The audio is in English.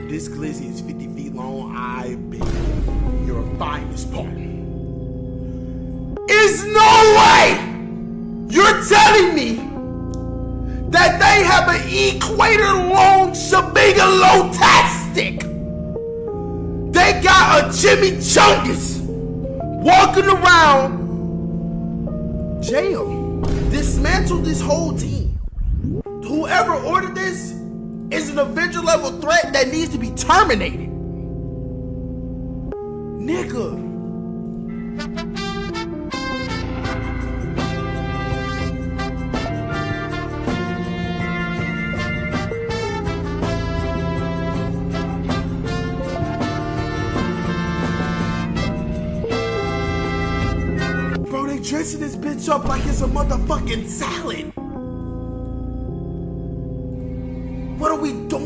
This glizzy is 50 feet long. I've been your finest part. Is no way you're telling me that they have an equator long Shemigalotastic. They got a Jimmy Chungus walking around jail. Dismantle this whole team. Whoever ordered this is an Avenger level threat that needs to be terminated. Nigga. Bro, they dressing this bitch up like it's a motherfucking salad. What are we doing?